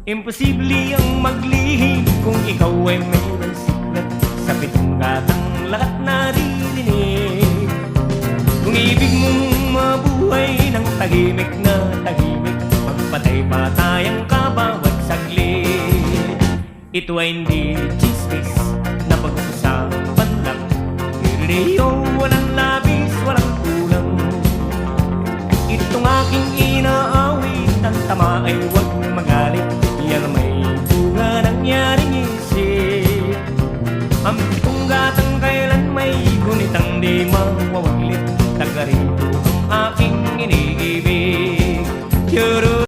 Imposible ang maglihim kung ikaw ay mayroong sikret sa pitong gatang lahat naririnig. Kung ibig mong mabuhay ng tahimik na tahimik, magpatay-patay ang kabawat saglit. Ito ay hindi chismis na pag-uusapan lang, niririyo, walang labis, walang kulang. Itong aking inaawit, ang tama ay huwag mga